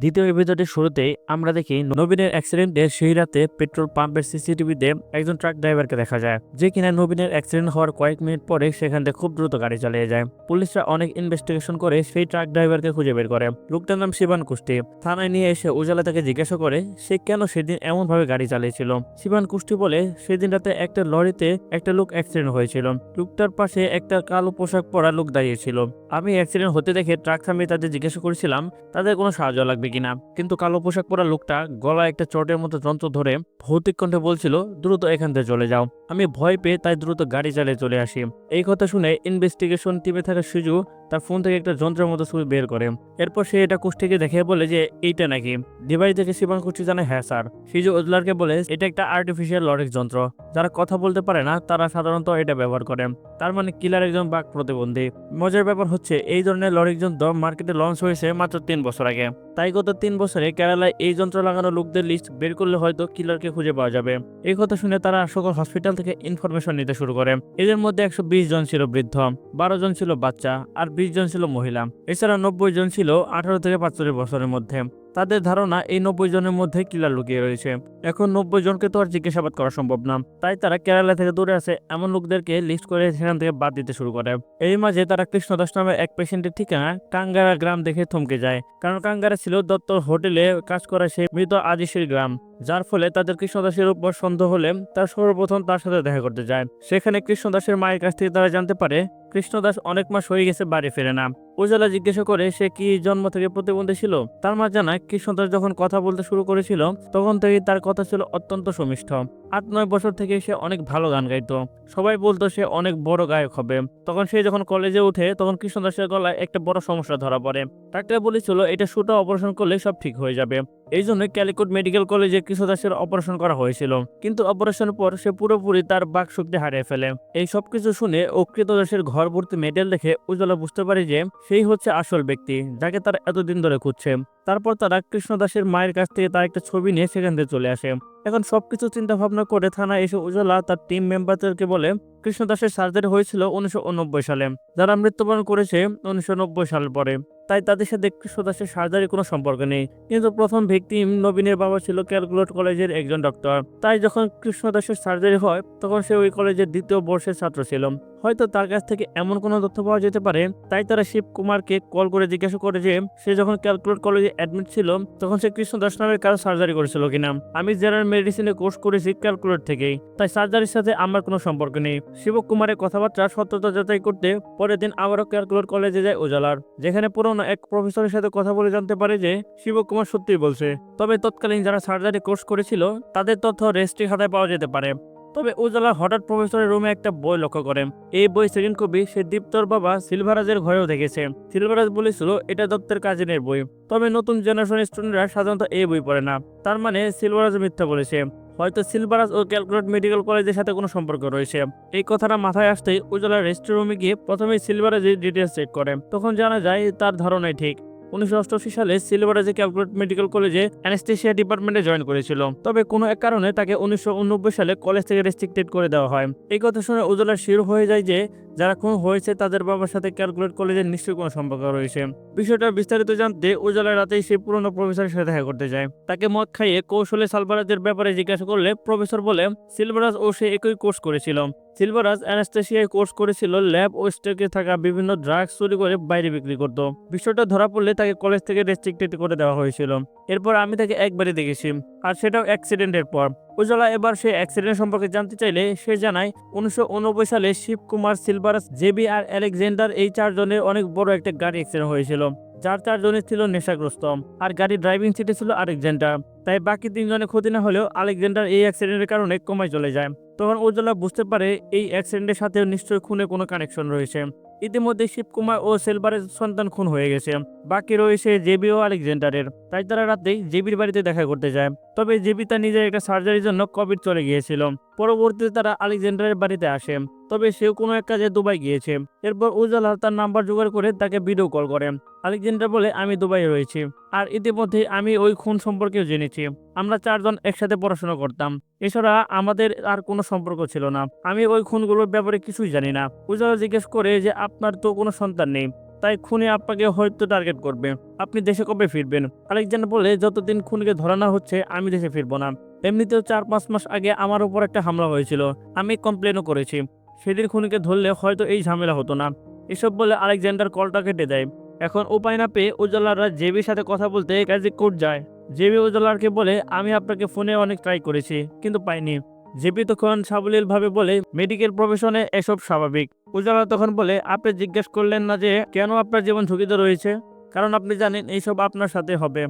দ্বিতীয় এপিসোডের শুরুতেই আমরা দেখি নবীনের অ্যাক্সিডেন্টে সেই রাতে পেট্রোল পাম্পের সিসিটিভিতে একজন ট্রাক ড্রাইভারকে দেখা যায়, যে কিনা নবীনের অ্যাক্সিডেন্ট হওয়ার কয়েক মিনিট পরে সেখান থেকে খুব দ্রুত গাড়ি চালিয়ে যায়। পুলিশরা অনেক ইনভেস্টিগেশন করে সেই ট্রাক ড্রাইভারকে খুঁজে বের করে। লোকটার নাম শিবান কুষ্টি। থানায় নিয়ে এসে উজালা তাকে জিজ্ঞাসা করে সে কেন সেদিন এমনভাবে গাড়ি চালিয়েছিল। শিবান কুষ্টি বলে সেদিন রাতে একটা লরিতে একটা লোক অ্যাক্সিডেন্ট হয়েছিল। লোকটার পাশে একটা কালো পোশাক পরা লোক দাঁড়িয়েছিল। আমি অ্যাক্সিডেন্ট হতে দেখে ট্রাক থামিয়ে তাদের জিজ্ঞাসা করেছিলাম তাদের কোনো সাহায্য লাগবে কিনা, কিন্তু কালো পোশাক পরা লোকটা গলায় একটা চটের মতো যন্ত্র ধরে ভৌতিক কণ্ঠে বলছিল দ্রুত এখান থেকে চলে যাও। আমি ভয় পেয়ে তাই দ্রুত গাড়ি চালিয়ে চলে আসি। এই কথা শুনে ইনভেস্টিগেশন টিমে থাকা সিজু তার ফোন থেকে একটা যন্ত্রের মতো ছবি বের করে। এরপর সে এটা কুষ্টিকে দেখে বলে যে এইটা নাকি। ডিভাইস দেখে শিবান কুষ্টি জানায় হ্যাঁ স্যার। সিজু ওজলারকে বলে এটা একটা আর্টিফিশিয়াল লরিক যন্ত্র, যারা কথা বলতে পারে না তারা সাধারণত এটা ব্যবহার করে। তার মানে কিলার একজন বাক প্রতিবন্ধী। মজার ব্যাপার হচ্ছে এই ধরনের লরিক যন্ত্র মার্কেটে লঞ্চ হয়েছে মাত্র 3 বছর আগে। তাই গত 3 বছরে কেরালায় এই যন্ত্র লাগানো লোকদের লিস্ট বের করলে হয়তো কিলারকে খুঁজে পাওয়া যাবে। এই কথা শুনে তারা সকল হসপিটাল থেকে ইনফরমেশন নিতে শুরু করে। এদের মধ্যে 120 জন ছিল বৃদ্ধ, 12 জন ছিল বাচ্চা আর 20 জন ছিল মহিলা। এছাড়া 90 জন ছিল 18 থেকে 45 বছরের মধ্যে। তাদের ধারণা এই 90 জনের মধ্যে কিলার লুকিয়ে রয়েছে। এখন 90 জনকে তো আর জিজ্ঞাসাবাদ করা সম্ভব না, তাই তারা কেরালা থেকে দূরে আছে এমন লোকদেরকে লিস্ট করে সেখান থেকে বাদ দিতে শুরু করে। এই মাঝে তারা কৃষ্ণদাস নামে এক পেশেন্টের ঠিকানা কাঙ্গারা গ্রাম দেখে থমকে যায়, কারণ কাঙ্গারা ছিল দত্ত হোটেলে কাজ করা সেই মৃত আজিসির গ্রাম। যার ফলে তাদের কৃষ্ণদাসের উপর সন্দেহ হলে তারা সর্বপ্রথম তার সাথে দেখা করতে যায়। সেখানে কৃষ্ণদাসের মায়ের কাছ থেকে তারা জানতে পারে কৃষ্ণদাস অনেক মাস হয়ে গেছে বাড়ি ফেরে না। উজালা জিজ্ঞাসা করে সে কি জন্ম থেকে প্রতিবন্ধী ছিল। তার মা জানায় কৃষ্ণদাস যখন কথা বলতে শুরু করেছিল তখন থেকেই তার কথা ছিল অত্যন্ত সুমিষ্ঠ। 8-9 বছর থেকে সে অনেক ভালো গান গাইতো। সবাই বলতো সে অনেক বড় গায়ক হবে। তখন সে যখন কলেজে উঠে তখন কৃষ্ণদাসের গলায় একটা বড় সমস্যা ধরা পড়ে। ডাক্তার বলেছিল এটা শুটা অপারেশন করলে সব ঠিক হয়ে যাবে। এই জন্য ক্যালিকট মেডিকেল কলেজে কৃষ্ণদাসের অপারেশন করা হয়েছিল, কিন্তু অপারেশনের পর সে পুরোপুরি তার বাক শক্তি হারিয়ে ফেলে। এই সবকিছু শুনে ও কৃতদাসের ঘর ভর্তি মেডেল দেখে উজ্জ্বলা বুঝতে পারে যে সেই হচ্ছে আসল ব্যক্তি যাকে তারা এতদিন ধরে খুঁজছে। তারপর তারা কৃষ্ণদাসের মায়ের কাছ থেকে তার একটা ছবি নিয়ে সেখান থেকে চলে আসে। এখন সবকিছু চিন্তা ভাবনা করে থানায় এসে উজ্জ্বলা তার টিম মেম্বারদেরকে বলে কৃষ্ণদাসের সার্জারি হয়েছিল 1989 সালে, যারা মৃত্যুবরণ করেছে 1990 সালের পরে। তাই তাদের সাথে কৃষ্ণদাসের সার্জারির কোনো সম্পর্ক নেই। কিন্তু প্রথম ভিকটিম নবীনের বাবা ছিল ক্যালকুলেট কলেজের একজন ডক্টর। তাই যখন কৃষ্ণদাসের সার্জারি হয় তখন সে ওই কলেজের 2য় বর্ষের ছাত্র ছিল। হয়তো তার কাছ থেকে এমন কোনো তথ্য পাওয়া যেতে পারে। তাই তারা শিব কুমারকে কল করে জিজ্ঞাসা করে যে সে যখন ক্যালকুলেট কলেজে অ্যাডমিট ছিল তখন সে কৃষ্ণদাস নামের কারো সার্জারি করেছিল কিনা। আমি জেনারেল মেডিসিনে কোর্স করেছি ক্যালকুলেট থেকেই, তাই সার্জারির সাথে আমার কোনো সম্পর্ক নেই। শিব কুমারের কথাবার্তা সত্যতা যাচাই করতে পরের দিন আবারও ক্যালকুলেট কলেজে যায় উজালার, যেখানে পুরনো এক প্রফেসরের সাথে কথা বলে জানতে পারে যে শিব কুমার সত্যিই বলছে। তবে তৎকালীন যারা সার্জারি কোর্স করেছিল তাদের তথ্য রেজিস্ট্রি খাতায় পাওয়া যেতে পারে। তবে উজালা হঠাৎ প্রফেসরের রুমে একটা বই লক্ষ্য করে। এই বই সেকেন্ড কপি সে দীপ্তর বাবা সিলভারাজের ঘরেও দেখেছে। সিলভারাজ বলেছিল এটা দত্তের কাজিনের বই। তবে নতুন জেনারেশন স্টুডেন্টরা সাধারণত এই বই পড়ে না। তার মানে সিলভারাজ মিথ্যা বলেছে। হয়তো সিলভারাজ ও ক্যালকুলেট মেডিকেল কলেজের সাথে কোনো সম্পর্ক রয়েছে। এই কথাটা মাথায় আসতেই উজালা রেজিস্ট্রি রুমে গিয়ে প্রথমেই সিলভারাজের ডিটেলস চেক করে। তখন জানা যায় তার ধারণাই ঠিক। 1988 সালে সিলভারাজে ক্যালকুলেট মেডিকেল কলেজে অ্যানেস্থেশিয়া ডিপার্টমেন্টে জয়েন করেছিল। তবে কোনো এক কারণে তাকে 1989 সালে কলেজ থেকে রেস্ট্রিক্টেড করে দেওয়া হয়। এই কথা শুনে উজালা শিওর হয়ে যায় যে যারা খুন হয়েছে তাদের বাবার সাথে ক্যালকুলেট কলেজের নিশ্চয়ই কোনো সম্পর্ক রয়েছে। বিষয়টা বিস্তারিত জানতে উজালা রাতেই সেই পুরনো প্রফেসরের সাথে দেখা করতে যায়। তাকে মদ খাইয়ে কৌশলে সালভারাজের ব্যাপারে জিজ্ঞাসা করলে প্রফেসর বলে সিলভারাজ ও সে একই কোর্স করেছিল। সিলভারাজ অ্যানেস্থেশিয়ায় কোর্স করেছিল, ল্যাব ও স্টকে থাকা বিভিন্ন ড্রাগস চুরি করে বাইরে বিক্রি করত। বিষয়টা ধরা পড়লে তাকে কলেজ থেকে রেস্ট্রিক্টেড করে দেওয়া হয়েছিল। এরপর আমি তাকে একবারই দেখেছি, আর সেটাও অ্যাক্সিডেন্টের পর। উজালা এবার সে অ্যাক্সিডেন্ট সম্পর্কে জানতে চাইলে সে জানায় 1989 সালে শিবকুমার, সিলভারাজ, জেবি আর আলেকজান্ডার এই 4 জনের অনেক বড় একটা গাড়ি অ্যাক্সিডেন্ট হয়েছিল, যার 4 জনের ছিল নেশাগ্রস্ত আর গাড়ির ড্রাইভিং সিটে ছিল আলেকজান্ডার। তাই বাকি 3 জনের ক্ষতি না হলেও আলেকজান্ডার এই অ্যাক্সিডেন্টের কারণে কমায় চলে যায়। তখন উজালা বুঝতে পারে এই অ্যাক্সিডেন্টের সাথে নিশ্চয়ই খুনে কোনো কানেকশন রয়েছে। ইতিমধ্যে শিবকুমার ও সিলভারের সন্তান খুন হয়ে গেছে, বাকি রয়েছে জেবি ও আলেকজান্ডারের। তাই তারা রাতেই জেবির বাড়িতে দেখা করতে যায়। তবে জেবি তার নিজের একটা সার্জারির জন্য কোভিড চলে গিয়েছিল। পরবর্তীতে তারা আলেকজান্ডারের বাড়িতে আসে, তবে সেও কোনো এক কাজে দুবাই গিয়েছে। এরপর উজালা তার নাম্বার জোগাড় করে তাকে ভিডিও কল করে। আলেকজান্ডার বলে আমি দুবাই রয়েছি, আর ইতিমধ্যে আমি ওই খুন সম্পর্কেও জেনেছি। আমরা 4 জন একসাথে পড়াশোনা করতাম। এছাড়া আমাদের আর কোনো সম্পর্ক ছিল না। আমি ওই খুনগুলোর ব্যাপারে কিছুই জানি না। উজালা জিজ্ঞেস করে যে আপনার তো কোনো সন্তান নেই, তাই খুনি আপনাকে হয়তো টার্গেট করবে। আপনি দেশে কবে ফিরবেন? আলেকজান্ডার বলে, যতদিন খুনিকে ধরা না হচ্ছে আমি দেশে ফিরবো না। এমনিতেও 4-5 মাস আগে আমার উপর একটা হামলা হয়েছিল, আমি কমপ্লেনও করেছি। সেদিন খুনিকে ধরলে হয়তো এই ঝামেলা হতো না। এসব বলে আলেকজান্ডার কলটা কেটে দেয়। এখন উপায় না পেয়ে উজালাররা জেবির সাথে কথা বলতে কাজী কোর্ট যায়। জেবি উজালারকে বলে, আমি আপনাকে ফোনে অনেক ট্রাই করেছি কিন্তু পাইনি। জেবি তখন সাবলীলভাবে বলে, মেডিকেল প্রফেশনে এসব স্বাভাবিক। উজালা তখন বলে, আপনি জিজ্ঞেস করলেন না যে কেন আপনার জীবন ঝুঁকিতে রয়েছে? কারণ আপনি জানেন এইসব আপনার সাথে হবে।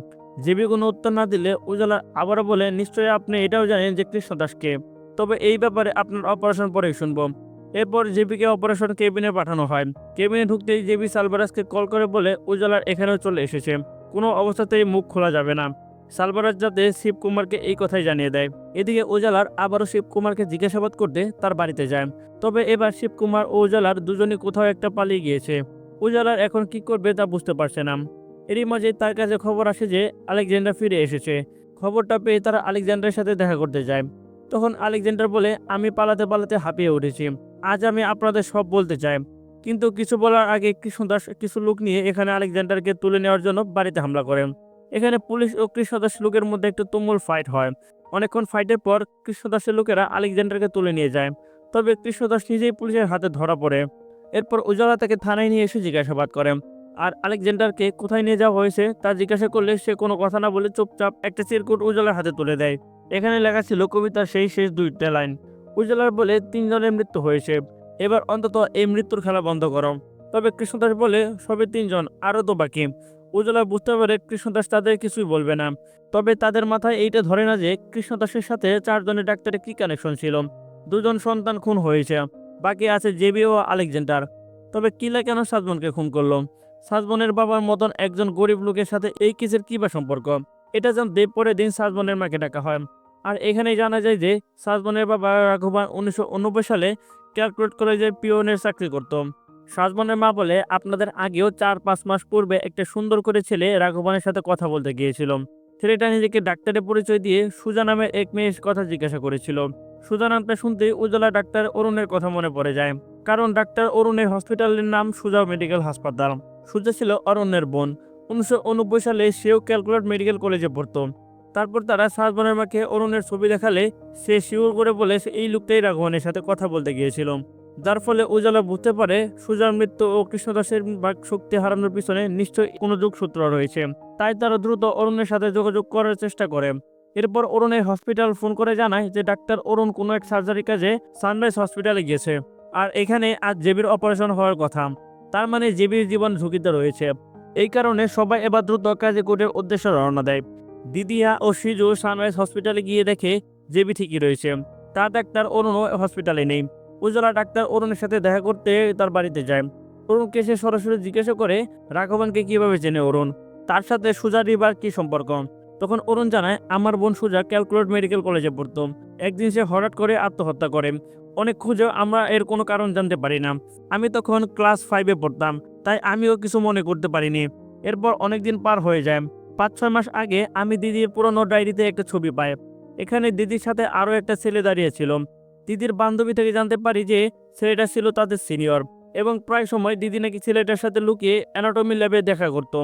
জেবি কোনো উত্তর না দিলে উজালা আবারও বলে, নিশ্চয়ই আপনি এটাও জানেন যে কৃষ্ণদাসকে। তবে এই ব্যাপারে আপনার অপারেশন পরে শুনবো। এরপর জেবিকে অপারেশন কেবিনে পাঠানো হয়। কেবিনে ঢুকতেই জেবি সালভারাজকে কল করে বলে, উজালার এখানেও চলে এসেছে, কোনো অবস্থাতেই মুখ খোলা যাবে না। সালভারাজ যাতে শিবকুমারকে এই কথাই জানিয়ে দেয়। এদিকে উজালার আবারও শিবকুমারকে জিজ্ঞাসাবাদ করতে তার বাড়িতে যায়। তবে এবার শিবকুমার ও উজালার দুজনই কোথাও একটা পালিয়ে গিয়েছে। উজালার এখন কি করবে তা বুঝতে পারছে না। এরই মাঝে তার কাছে খবর আসে যে আলেকজান্ডার ফিরে এসেছে। খবরটা পেয়ে তারা আলেকজান্ডারের সাথে দেখা করতে যায়। তখন আলেকজান্ডার বলে, আমি পালাতে পালাতে হাঁপিয়ে উঠেছি, আজ আমি আপনাদের সব বলতে চাই। কিন্তু কিছু বলার আগে কৃষ্ণদাস কিছু লোক নিয়ে এখানে আলেকজান্ডারকে তুলে নেওয়ার জন্য বাড়িতে হামলা করেন। এখানে পুলিশ ও কৃষ্ণদাস লোকের মধ্যে একটু তুমুল ফাইট হয়। অনেকক্ষণ ফাইটের পর কৃষ্ণদাসের লোকেরা আলেকজান্ডারকে তুলে নিয়ে যায়। তবে কৃষ্ণদাস নিজেই পুলিশের হাতে ধরা পড়ে। এরপর উজালা তাকে থানায় নিয়ে এসে জিজ্ঞাসাবাদ করে। আর আলেকজান্ডারকে কোথায় নিয়ে যাওয়া হয়েছে তা জিজ্ঞাসা করলে সে কোনো কথা না বলে চুপচাপ একটা চিরকুট উজালার হাতে তুলে দেয়। এখানে লেখা ছিল কবিতার সেই শেষ 2টা লাইন। উজালার বলে, 3 জনের মৃত্যু হয়েছে, এবার অন্তত এই মৃত্যুর খেলা বন্ধ করো। তবে কৃষ্ণদাস বলে, সবে 3 জন, আরও তো বাকি। উজালা বুঝতে পারে কৃষ্ণদাস তাদের কিছুই বলবে না। তবে তাদের মাথায় এইটা ধরে না যে কৃষ্ণদাসের সাথে 4 জনের ডাক্তারের কি কানেকশন ছিল। 2জন সন্তান খুন হয়েছে, বাকি আছে জেবি ও আলেকজান্ডার। তবে কিলা কেন সাজমনকে খুন করলো? সাজমনের বাবার মতন একজন গরিব লোকের সাথে এই কেসের কি বা সম্পর্ক? এটা জানতে পরের দিন সাজমনের মাকে ডাকা হয়। আর এখানেই জানা যায় যে সাজমনের বাবা রাঘবান 1989 সালে ক্যালকুলেট কলেজে পিওনের চাকরি করত। সাজমনের মা বলে, আপনাদের আগেও 4-5 মাস পূর্বে একটা সুন্দর করে ছেলে রাঘবানের সাথে কথা বলতে গিয়েছিল। ছেলেটা নিজেকে ডাক্তারের পরিচয় দিয়ে সুজা নামের এক মেয়ের কথা জিজ্ঞাসা করেছিল। সুজা নামটা শুনতেই উজালা ডাক্তার অরুণের কথা মনে পড়ে যায়। কারণ ডাক্তার অরুণের হসপিটালের নাম সুজা মেডিকেল হাসপাতাল। সুজা ছিল অরণ্যের বোন। 1989 সালে সেও ক্যালকুলেট মেডিকেল কলেজে পড়তো। তারপর তারা সাজমনের মাকে অরুণের ছবি দেখালে সে শিওর করে বলে সে এই লোকটাই রাঘবানের সাথে কথা বলতে গিয়েছিল। যার ফলে উজালা বুঝতে পারে সুজার মৃত্যু ও কৃষ্ণদাসের বাক শক্তি হারানোর পিছনে নিশ্চয়ই কোনো যোগসূত্র রয়েছে। তাই তারা দ্রুত অরুণের সাথে যোগাযোগ করার চেষ্টা করে। এরপর অরুণের হসপিটাল ফোন করে জানায় যে ডাক্তার অরুণ কোনো এক সার্জারি কাজে সানরাইজ হসপিটালে গিয়েছে। আর এখানে আজ জেবির অপারেশন হওয়ার কথা। তার মানে জেবির জীবন ঝুঁকিতে রয়েছে। এই কারণে সবাই এবার দ্রুত কাজীকোটের উদ্দেশ্যে রওনা দেয়। দিদিয়া ও সিজু সানরাইজ হসপিটালে গিয়ে দেখে জেবি ঠিকই রয়েছে। তার ডাক্তার অরুণও হসপিটালে নেই। উজালা ডাক্তার অরুণের সাথে দেখা করতে তার বাড়িতে যায়। অরুণকে সে সরাসরি জিজ্ঞাসা করে রাঘবানকে কিভাবে চেনে অরুণ, তার সাথে সুজা রিবার কি সম্পর্ক। তখন অরুণ জানায়, আমার বোন সুজা ক্যালকুলেট মেডিকেল কলেজে পড়তো। একদিন সে হঠাৎ করে আত্মহত্যা করে। অনেক খুঁজেও আমরা এর কোনো কারণ জানতে পারি না। আমি তখন ক্লাস 5-এ পড়তাম, তাই আমিও কিছু মনে করতে পারিনি। এরপর অনেকদিন পার হয়ে যায়। 5-6 মাস আগে আমি দিদির পুরনো ডায়েরিতে একটা ছবি পাই। এখানে দিদির সাথে আরও একটা ছেলে দাঁড়িয়েছিল। দিদির বান্ধবী থেকে জানতে পারি যে ছেলেটা ছিল তাদের সিনিয়র এবং প্রায় সময় দিদি নাকি ছেলেটার সাথে লুকিয়ে অ্যানাটমি ল্যাবে দেখা করত।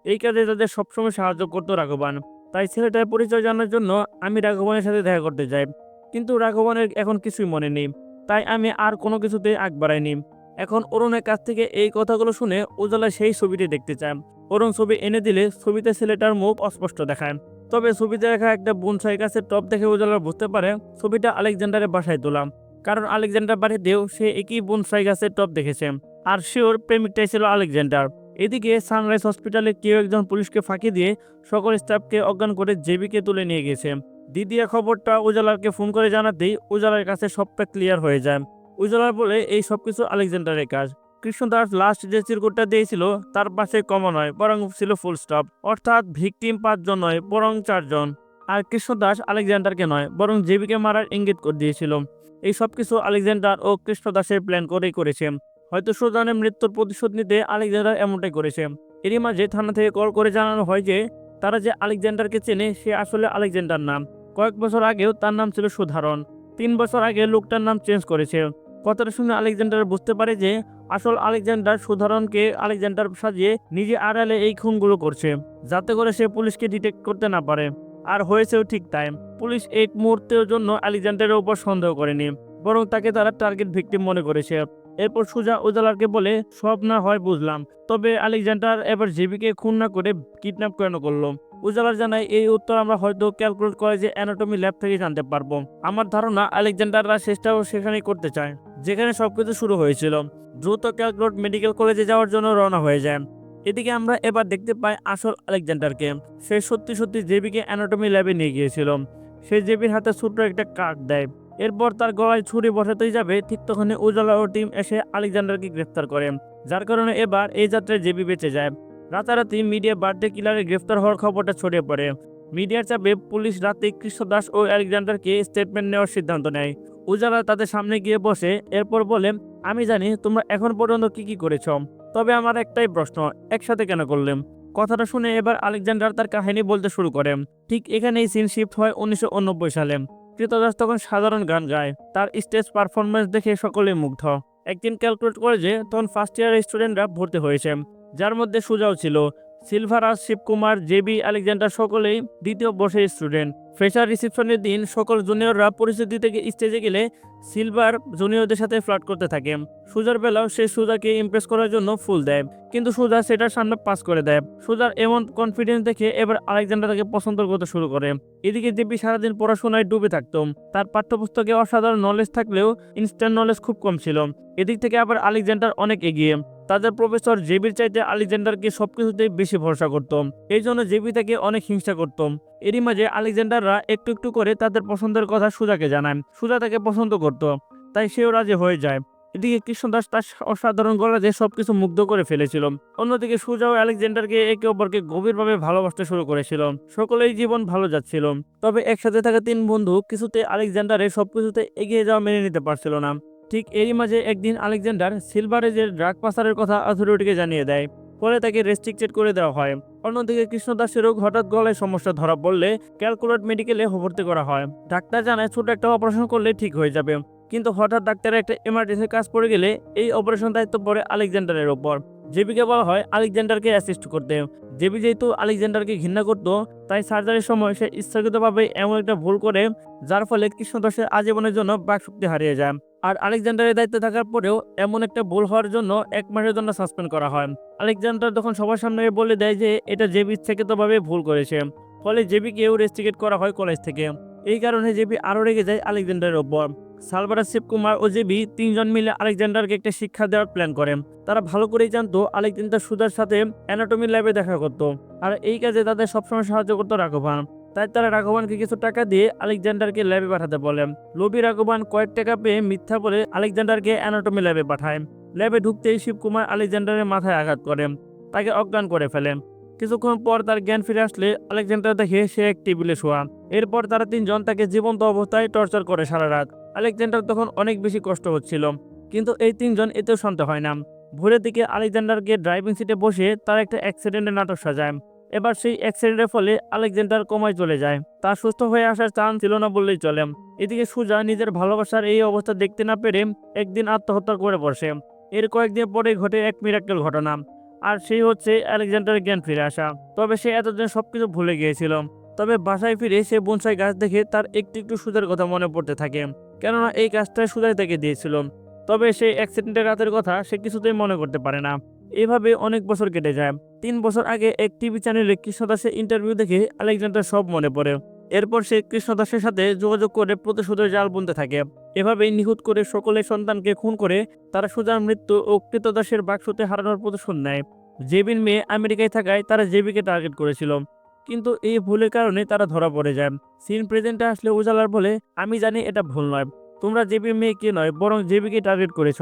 এই কাজে তাদের সবসময় সাহায্য করতো রাঘবান। তাই ছেলেটার পরিচয় জানার জন্য আমি রাঘবানের সাথে দেখা করতে যাই। কিন্তু রাঘবানের এখন কিছুই মনে নেই, তাই আমি আর কোনো কিছুতে আগ বাড়াইনি। এখন অরুণের কাছ থেকে এই কথাগুলো শুনে উজালা সেই ছবিটি দেখতে চায়। অরুণ ছবি এনে দিলে ছবিতে ছেলেটার মুখ অস্পষ্ট দেখায়। তবে ছবিতে দেখা একটা বনসাই গাছের টপ দেখে উজালা বুঝতে পারে ছবিটা আলেকজান্ডারের বাসায় তোলা। কারণ আলেকজান্ডার বাড়িতেও সে একই বনসাই গাছের টপ দেখেছে। আর শিওর প্রেমিকটাই ছিল আলেকজান্ডার। এদিকে সানরাইজ হসপিটালে কেউ একজন পুলিশকে ফাঁকি দিয়ে সকল স্টাফকে অজ্ঞান করে জেবিকে তুলে নিয়ে গেছে। দিদিয়া খবরটা উজালারকে ফোন করে জানাতেই উজালার কাছে সবটা ক্লিয়ার হয়ে যায়। উজালার বলে, এই সবকিছু আলেকজান্ডারের কাজ। কৃষ্ণদাস লাস্ট যে চিরকুটটা দিয়েছিল তার পাশে কমা নয় বরং ছিল ফুল স্টপ, অর্থাৎ ভিকটিম 5 জন নয় বরং 4 জন। আর কৃষ্ণদাস আলেকজান্ডারকে নয় বরং জেবিকে মারার ইঙ্গিত করে দিয়েছিল। এই সবকিছু আলেকজান্ডার ও কৃষ্ণদাসের প্ল্যান করেই করেছে। হয়তো সুজানের মৃত্যুর প্রতিশোধ নিতে আলেকজান্ডার এমনটাই করেছে। এরই মাঝে থানা থেকে কল করে জানানো হয় যে তারা যে আলেকজান্ডারকে চেনে সে আসলে আলেকজান্ডার নাম। কয়েক বছর আগেও তার নাম ছিল সুধারণ। 3 বছর আগে লোকটার নাম চেঞ্জ করেছে। কথাটা শুনে আলেকজান্ডার বুঝতে পারে যে আসল আলেকজান্ডার সুধারণকে আলেকজান্ডার সাজিয়ে নিজে আড়ালে এই খুনগুলো করছে, যাতে করে সে পুলিশকে ডিটেক্ট করতে না পারে। আর হয়েছেও ঠিক তাই। পুলিশ এক মুহূর্তের জন্য আলেকজান্ডারের উপর সন্দেহ করেনি, বরং তাকে তারা টার্গেট ভিকটিম মনে করেছে। এরপর সুজা উজালারকে বলে, সব না হয় বুঝলাম, তবে আলেকজান্ডার এবার জেবিকে খুন না করে কিডন্যাপ কেন করলো? উজালার জানায়, এই উত্তর আমরা হয়তো ক্যালকুলেট কলেজে অ্যানাটমি ল্যাব থেকে জানতে পারবো। আমার ধারণা আলেকজান্ডাররা শেষটাও সেখানেই করতে চায়, যেখানে সবকিছু শুরু হয়েছিল। দ্রুত ক্যালকুলেট মেডিকেল কলেজে যাওয়ার জন্য রওনা হয়ে যায়। এদিকে আমরা এবার দেখতে পাই আসল আলেকজান্ডারকে। সে সত্যি সত্যি জেবিকে অ্যানাটমি ল্যাবে নিয়ে গিয়েছিল। সে জেবির হাতে ছোট্ট একটা কার্ড দেয়। এরপর তার গলায় ছুরি বসাতেই যাবে, ঠিক তখনই উজালা ও টিম এসে আলেকজান্ডারকে গ্রেফতার করে, যার কারণে এবার এই যাত্রায় জেবি বেঁচে যায়। রাতারাতি মিডিয়া বার্থডে কিলারে গ্রেফতার হওয়ার খবরটা ছড়িয়ে পড়ে। মিডিয়ার চাপে পুলিশ রাতে কৃষ্ণ দাস ও আলেকজান্ডারকে স্টেটমেন্ট নেওয়ার সিদ্ধান্ত নেয়। উজালা তাদের সামনে গিয়ে বসে, এরপর বলে, আমি জানি তোমরা এখন পর্যন্ত কি করেছ, তবে আমার একটাই প্রশ্ন, একসাথে কেন করলেন? কথাটা শুনে এবার আলেকজান্ডার তার কাহিনী বলতে শুরু করে। ঠিক এখানেই সিন শিফট হয় 1989 সালে। কৃতদাস তখন সাধারণ গান গায়। তার স্টেজ পারফরমেন্স দেখে সকলে মুগ্ধ। একদিন ক্যালকুলেট করে যে তখন ফার্স্ট ইয়ারের স্টুডেন্টরা ভর্তি হয়েছে, যার মধ্যে সুজাও ছিল। সিলভারাস, শিবকুমার, জেবি, আলেকজান্ডার সকলেই দ্বিতীয় বর্ষের স্টুডেন্ট। ফ্রেশার রিসেপশনের দিন সকল জুনিয়ররা পরিস্থিতি থেকে স্টেজে গেলে সিলভার জুনিয়রদের সাথে ফ্লার্ট করতে থাকে। সুজার বেলাও সে সুজাকে ইমপ্রেস করার জন্য ফুল দেয়, কিন্তু সুজা সেটার সামনে পাস করে দেয়। সুজার এমন কনফিডেন্স দেখে এবার আলেকজান্ডার তাকে পছন্দ করতে শুরু করে। এদিকে জেবি সারাদিন পড়াশোনায় ডুবে থাকতো। তার পাঠ্যপুস্তকে অসাধারণ নলেজ থাকলেও ইনস্ট্যান্ট নলেজ খুব কম ছিল। এদিক থেকে আবার আলেকজান্ডার অনেক এগিয়ে। তাদের প্রফেসর জেবির চাইতে আলেকজান্ডারকে সবকিছুতেই বেশি ভরসা করত। এই জন্য জেবি তাকে অনেক হিংসা করত। এরই মাঝে আলেকজান্ডাররা একটু একটু করে তাদের পছন্দের কথা সুজাকে জানায়। সুজা তাকে পছন্দ করত, তাই সেও রাজি হয়ে যায়। এদিকে কৃষ্ণদাস তার অসাধারণ গলাতে সবকিছু মুগ্ধ করে ফেলেছিল। অন্যদিকে সুজা ও আলেকজান্ডারকে একে অপরকে গভীরভাবে ভালোবাসতে শুরু করেছিল। সকলেই জীবন ভালো যাচ্ছিল। তবে একসাথে থাকা তিন বন্ধু কিছুতে আলেকজান্ডারের সবকিছুতে এগিয়ে যাওয়া মেনে নিতে পারছিল না। ঠিক এরই মাঝে একদিন আলেকজান্ডার সিলভারেজের ড্রাগ পাচারের কথা অথরিটিকে জানিয়ে দেয়। ফলে তাকে রেস্ট্রিক্টেড করে দেওয়া হয়। অন্যদিকে কৃষ্ণদাসেরও হঠাৎ গলায় সমস্যা ধরা পড়লে ক্যালকুলেট মেডিকেলে ভর্তি করা হয়। ডাক্তার জানায় ছোট একটা অপারেশন করলে ঠিক হয়ে যাবে, কিন্তু হঠাৎ ডাক্তারের একটা এমার্জেন্সি কাজ পড়ে গেলে এই অপারেশন দায়িত্ব পড়ে আলেকজান্ডারের ওপর। জেবিকে বলা হয় আলেকজান্ডারকে অ্যাসিস্ট করতে। জেবি যেহেতু আলেকজান্ডারকে ঘৃণা করত, তাই সার্জারির সময় সে ইচ্ছাকৃতভাবে এমন একটা ভুল করে, যার ফলে কৃষ্ণদাসের আজীবনের জন্য বাকশক্তি হারিয়ে যায়। আর আলেকজান্ডারের দায়িত্বে থাকার পরেও এমন একটা ভুল হওয়ার জন্য 1 মাসের জন্য সাসপেন্ড করা হয়। আলেকজান্ডার তখন সবার সামনে বলে দেয় যে এটা জেবি ইচ্ছাকৃতভাবে ভুল করেছে। ফলে জেবিকেও রেস্ট্রিকেট করা হয় কলেজ থেকে। এই কারণে জেবি আরও রেগে যায় আলেকজান্ডারের ওপর। সালভারাস, শিবকুমার ও জেবি তিনজন মিলে আলেকজান্ডারকে একটা শিক্ষা দেওয়ার প্ল্যান করে। তারা ভালো করেই জানতো আলেকজান্ডার সুজার সাথে অ্যানাটমি ল্যাবে দেখা করত, আর এই কাজে তাদের সবসময় সাহায্য করতো রাঘবান। তাই তারা রাঘবানকে কিছু টাকা দিয়ে আলেকজান্ডারকে ল্যাবে পাঠাতে বলে। লোভী রাঘবান কয়েক টাকা পেয়ে মিথ্যা বলে আলেকজান্ডারকে অ্যানাটমি ল্যাবে পাঠায়। ল্যাবে ঢুকতেই শিবকুমার আলেকজান্ডারের মাথায় আঘাত করে, তাকে অজ্ঞান করে ফেলে। কিছুক্ষণ পর তার জ্ঞান ফিরে আসলে আলেকজান্ডার দেখে সে এক টেবিলে শোয়া। এরপর তারা তিনজন তাকে জীবন্ত অবস্থায় টর্চার করে সারা রাত। আলেকজান্ডার তখন অনেক বেশি কষ্ট হচ্ছিল, কিন্তু এই তিনজন এতেও শান্ত হয় না। ভোরের দিকে আলেকজান্ডারকে ড্রাইভিং সিটে বসে তার একটা অ্যাক্সিডেন্টের নাটক সাজায়। এবার সেই অ্যাক্সিডেন্টের ফলে আলেকজান্ডার কোমায় চলে যায়। তার সুস্থ হয়ে আসার চান্স ছিল না বললেই চলে। এদিকে সুজা নিজের ভালোবাসার এই অবস্থা দেখতে না পেরে একদিন আত্মহত্যা করে বসে। এর কয়েকদিন পরে ঘটে এক মিরাক্কেল ঘটনা, আর সেই হচ্ছে আলেকজান্ডারের জ্ঞান ফিরে আসা। তবে সে এতদিন সবকিছু ভুলে গিয়েছিল। তবে বাসায় ফিরে সে বনসাই গাছ দেখে তার একটু একটু সুজার কথা মনে পড়তে থাকে, কেননা এই গাছটা সুজাই তাকে দিয়েছিল। তবে সেই অ্যাক্সিডেন্টের রাতের কথা সে কিছুতেই মনে করতে পারে না। এভাবে অনেক বছর কেটে যায়। 3 বছর আগে এক টিভি চ্যানেলে কৃষ্ণদাসের ইন্টারভিউ দেখে আলেকজান্ডার সব মনে পড়ে। এরপর সে কৃষ্ণদাসের সাথে যোগাযোগ করে প্রতিশোধের জাল বুনতে থাকে। এভাবেই নিখুঁত করে সকলের সন্তানকে খুন করে তারা সুজার মৃত্যু ও কৃতদাসের বাক্সতে হারানোর প্রতিশোধ নেয়। জেবির মেয়ে আমেরিকায় থাকায় তারা জেবিকে টার্গেট করেছিল, কিন্তু এই ভুলের কারণে তারা ধরা পড়ে যায়। সিন প্রেজেন্টে আসলে উজালার বলে, আমি জানি এটা ভুল নয়, তোমরা জেবির মেয়েকে নয় বরং জেবিকে টার্গেট করেছ।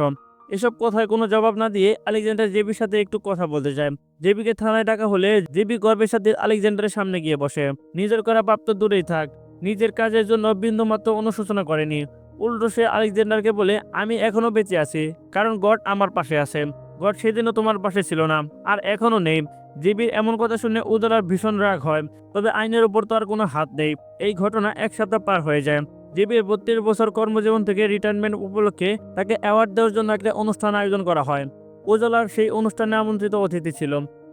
এসব কথায় কোনো জবাব না দিয়ে আলেকজান্ডার জেবির সাথে একটু কথা বলতে চায়। জেবিকে থানায় ডাকা হলে জেবি গর্বের সাথে আলেকজান্ডারের সামনে গিয়ে বসে। নিজের করা পাপ তো দূরেই থাক, নিজের কাজের জন্য বিন্দুমাত্র অনুশোচনা করেনি। উল্টো সে আলেকজান্ডারকে বলে, আমি এখনো বেঁচে আছি কারণ গড আমার পাশে আছে। গড সেদিনও তোমার পাশে ছিল না, আর এখনো নেই। জেবির এমন কথা শুনে উদলার ভীষণ রাগ হয়, তবে আইনের উপর তো আর কোনো হাত নেই। এই ঘটনা 1 সপ্তাহ পার হয়ে যায়। জেবির 32 বছর কর্মজীবন থেকে রিটায়ারমেন্ট উপলক্ষে তাকে অ্যাওয়ার্ড দেওয়ার জন্য একটা অনুষ্ঠান আয়োজন করা হয়। উজালার সেই অনুষ্ঠানে আমন্ত্রিত অতিথি ছিল।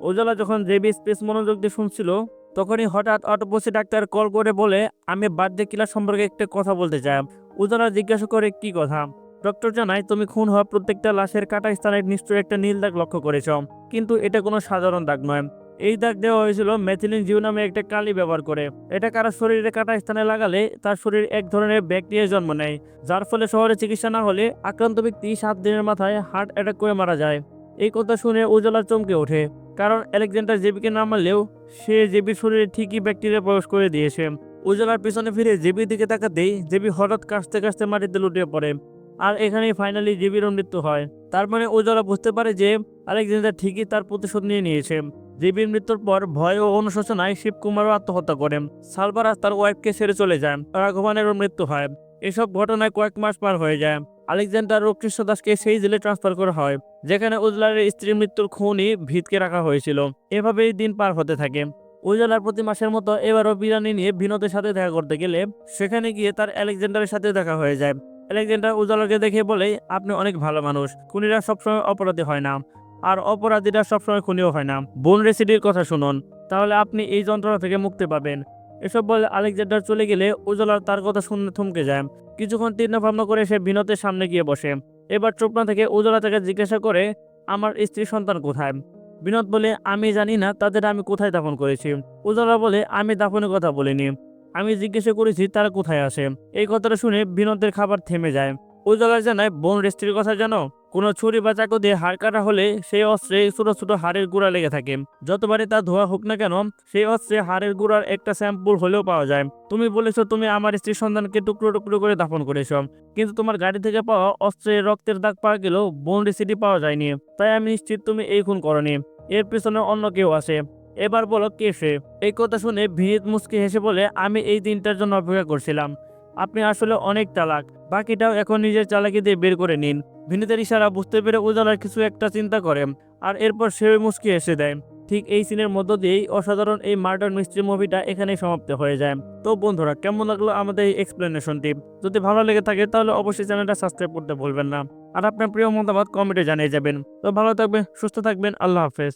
উজালা যখন জেবি স্পেস মনোযোগ দিয়ে শুনছিল, তখনই হঠাৎ অটোপসি ডাক্তার কল করে বলে, আমি বার্থডে কিলার সম্পর্কে একটা কথা বলতে চাই। উজালা জিজ্ঞাসা করে, কি কথা? ডক্টর জানায়, তুমি খুন হওয়া প্রত্যেকটা লাশের কাটা স্থানে নিশ্চয়ই একটা নীল দাগ লক্ষ্য করেছ, কিন্তু এটা কোনো সাধারণ দাগ নয়। এই দাগ দেওয়া হয়েছিল মেথিলিন জিউ নামে একটা কালি ব্যবহার করে। এটা কারো শরীরে কাটা স্থানে লাগালে তার শরীর এক ধরনের ব্যাকটেরিয়া জন্ম নেয়, যার ফলে শহরে চিকিৎসা না হলে আক্রান্ত ব্যক্তি 7 দিনের মাথায় হার্ট অ্যাটাক করে মারা যায়। এই কথা শুনে উজালা চমকে ওঠে, কারণ আলেকজান্ডার জেবিকে না মারলেও সে জেবির শরীরে ঠিকই ব্যাকটেরিয়া প্রবেশ করে দিয়েছে। উজালার পিছনে ফিরে জেবির দিকে তাকাতেই জেবি হঠাৎ কাশতে কাশতে মাটিতে লুটিয়ে পড়ে। আর এখানেই ফাইনালি জেবির মৃত্যু হয়। তার মানে উজালা বুঝতে পারে যে আলেকজান্ডার ঠিকই তার প্রতিশোধ নিয়ে নিয়েছে। জেবির মৃত্যুর পর ভয় ও অনুশোচনায় শিবকুমারও আত্মহত্যা করেন। সালভারাস তার ওয়াইফকে ছেড়ে চলে যায়। রাঘবানেরও মৃত্যু হয়। এসব ঘটনায় কয়েক মাস পার হয়ে যায়। আলেকজান্ডার ও কৃষ্ণ দাসকে সেই জেলে ট্রান্সফার করা হয়, যেখানে উজলারের স্ত্রীর মৃত্যুর খুনই ভিতকে রাখা হয়েছিল। এভাবেই দিন পার হতে থাকে। উজালার প্রতি মাসের মতো এবারও বিরানি নিয়ে বিনোদের সাথে দেখা করতে গেলে সেখানে গিয়ে তার আলেকজান্ডারের সাথে দেখা হয়ে যায়। আলেকজান্ডার উজালাকে দেখে বলে, আপনি অনেক ভালো মানুষ। খুনিরা সবসময় অপরাধী হয় না, আর অপরাধীরা সবসময় খুনিও হয় না। বোন রেসিডির কথা শুনুন, তাহলে আপনি এই যন্ত্রণা থেকে মুক্তি পাবেন। এসব বলে আলেকজান্ডার চলে গেলে উজালার তার কথা শুনে থমকে যায়। কিছুক্ষণ চিন্তা ভাবনা করে সে বিনোদের সামনে গিয়ে বসে। এবার চোপনা থেকে উজালা তাকে জিজ্ঞাসা করে, আমার স্ত্রী সন্তান কোথায়? বিনোদ বলে, আমি জানি না তাদের আমি কোথায় দাফন করেছি। উজালা বলে, আমি দাফনের কথা বলিনি, আমি জিজ্ঞাসা করেছি তারা কোথায় আসে। এই কথাটা শুনে বিনোদের খাবার থেমে যায়। উজালা জানায়, বোন রেস্ট্রির কথা জানো? কোনো ছুরি বা চাকু দিয়ে হাড় কাটা হলে সেই অস্ত্রে ছোট ছোট হাড়ের গুঁড়া লেগে থাকে। যতবারই তা ধোয়া হোক না কেন, সেই অস্ত্রে হাড়ের গুঁড়ার একটা স্যাম্পল হলেও পাওয়া যায়। তুমি বলেছো তুমি আমার স্ত্রীর সন্তানকে টুকরো টুকরো করে দাফন করেছো, কিন্তু তোমার গাড়ি থেকে পাওয়া অস্ত্রে রক্তের দাগ পাওয়া গেলেও বোন রেসিডি পাওয়া যায়নি। তাই আমি নিশ্চিত তুমি এই খুন করনি। এর পিছনে অন্য কেউ আছে। এবার বলো কে সে? এই কথা শুনে ভিনিত মুচকি হেসে বলে, আমি এই দিনটার জন্য অপেক্ষা করছিলাম। আপনি আসলে অনেক চালাক। বাকিটাও এখন নিজের চালাকি দিয়ে বের করে নিন। ভিনিতের ইশারা বুঝতে পেরে উজালার কিছু একটা চিন্তা করে, আর এরপর সে মুচকি হেসে দেয়। ঠিক এই সিনের মধ্য দিয়েই অসাধারণ এই মার্ডার মিস্ট্রি মুভিটা এখানেই সমাপ্ত হয়ে যায়। তো বন্ধুরা, কেমন লাগলো আমাদের এই এক্সপ্লেনেশনটি? যদি ভালো লেগে থাকে তাহলে অবশ্যই চ্যানেলটা সাবস্ক্রাইব করতে ভুলবেন না। আর আপনার প্রিয় মতামত কমেন্টে জানিয়ে যাবেন। তো ভালো থাকবেন, সুস্থ থাকবেন, আল্লাহ হাফেজ।